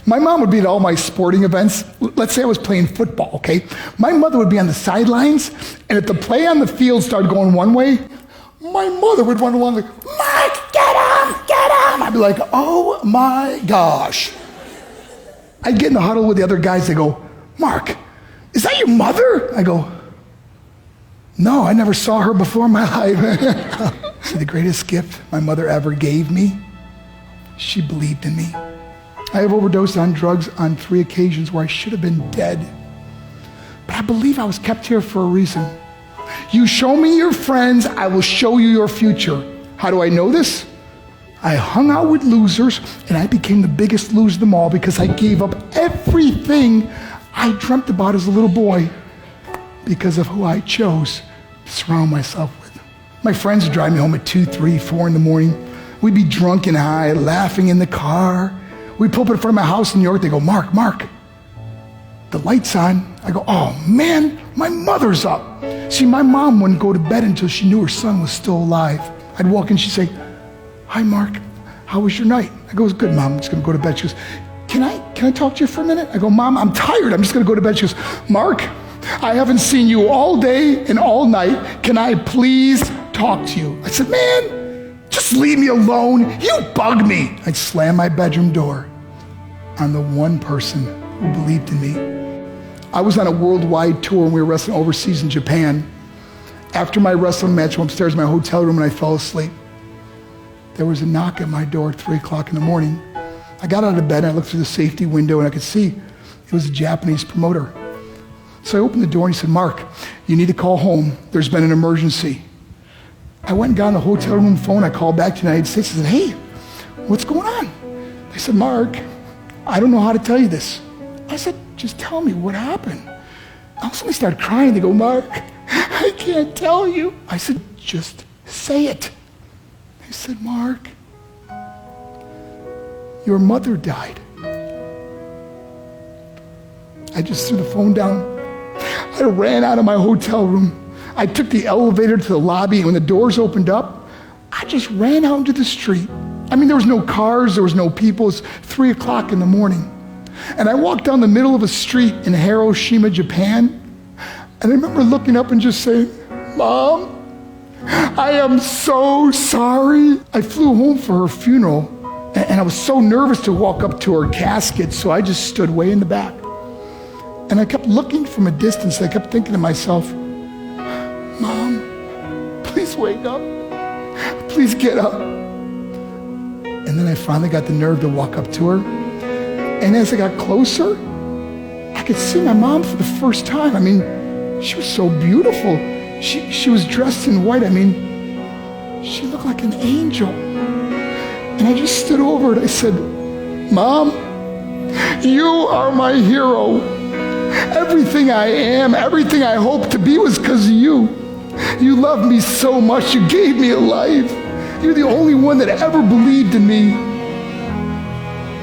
My mom would be at all my sporting events. Let's say I was playing football, okay? My mother would be on the sidelines, and if the play on the field started going one way, my mother would run along like, Mark, get him, get him. I'd be like, oh my gosh. I'd get in the huddle with the other guys. They go, Mark, is that your mother? I go, no, I never saw her before in my life. See, the greatest gift my mother ever gave me, she believed in me. I have overdosed on drugs on 3 occasions where I should have been dead. But I believe I was kept here for a reason. You show me your friends, I will show you your future. How do I know this? I hung out with losers, and I became the biggest loser of them all because I gave up everything I dreamt about as a little boy because of who I chose to surround myself with. My friends would drive me home at 2, 3, 4 in the morning. We'd be drunk and high, laughing in the car. We'd pull up in front of my house in New York. They go, Mark, the light's on. I go, oh man, my mother's up. See, my mom wouldn't go to bed until she knew her son was still alive. I'd walk in, she'd say, hi Mark, how was your night? I go, it was good, Mom, I'm just gonna go to bed. She goes, can I talk to you for a minute? I go, Mom, I'm tired, I'm just gonna go to bed. She goes, Mark, I haven't seen you all day and all night. Can I please talk to you? I said, man, just leave me alone. You bug me. I'd slam my bedroom door on the one person who believed in me. I was on a worldwide tour and we were wrestling overseas in Japan. After my wrestling match, I went upstairs in my hotel room and I fell asleep. There was a knock at my door at 3 o'clock in the morning. I got out of bed and I looked through the safety window and I could see it was a Japanese promoter. So I opened the door and he said, Mark, you need to call home. There's been an emergency. I went and got on the hotel room phone. I called back to the United States. I said, hey, what's going on? They said, Mark, I don't know how to tell you this. I said, just tell me what happened. All of a sudden they started crying. They go, Mark, I can't tell you. I said, just say it. They said, Mark, your mother died. I just threw the phone down. I ran out of my hotel room. I took the elevator to the lobby, and when the doors opened up, I just ran out into the street. I mean, there was no cars, there was no people. It's 3 o'clock in the morning. And I walked down the middle of a street in Hiroshima, Japan, and I remember looking up and just saying, Mom, I am so sorry. I flew home for her funeral, and I was so nervous to walk up to her casket, so I just stood way in the back. And I kept looking from a distance. I kept thinking to myself, Mom, please wake up. Please get up. And then I finally got the nerve to walk up to her. And as I got closer, I could see my mom for the first time. I mean, she was so beautiful. She was dressed in white. I mean, she looked like an angel. And I just stood over it. I said, Mom, you are my hero. Everything I am, everything I hope to be was because of you. You loved me so much. You gave me a life. You're the only one that ever believed in me.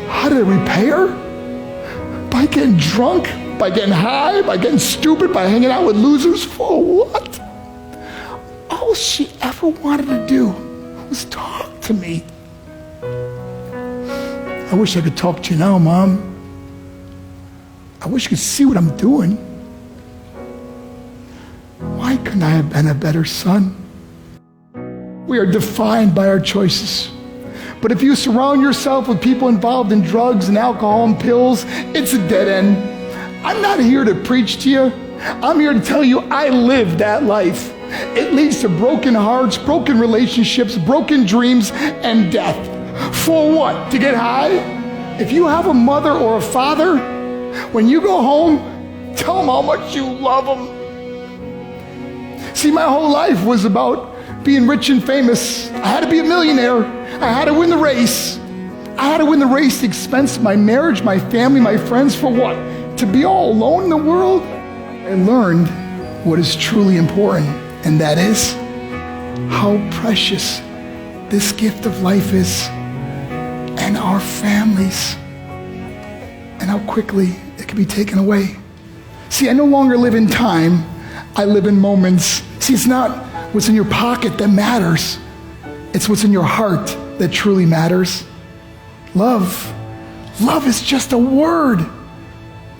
How did I repay her? By getting drunk, by getting high, by getting stupid, by hanging out with losers? For what? All she ever wanted to do was talk to me. I wish I could talk to you now, Mom. I wish you could see what I'm doing. Why couldn't I have been a better son? We are defined by our choices. But if you surround yourself with people involved in drugs and alcohol and pills, it's a dead end. I'm not here to preach to you. I'm here to tell you I lived that life. It leads to broken hearts, broken relationships, broken dreams, and death. For what? To get high? If you have a mother or a father, when you go home, tell them how much you love them. See, my whole life was about being rich and famous. I had to be a millionaire. I had to win the race. I had to win the race at the expense of my marriage, my family, my friends. For what? To be all alone in the world? I learned what is truly important, and that is how precious this gift of life is, and our families, and how quickly it can be taken away. See, I no longer live in time. I live in moments. See, it's not what's in your pocket that matters. It's what's in your heart that truly matters. Love Love is just a word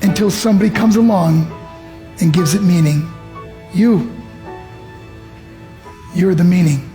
until somebody comes along and gives it meaning. You're the meaning.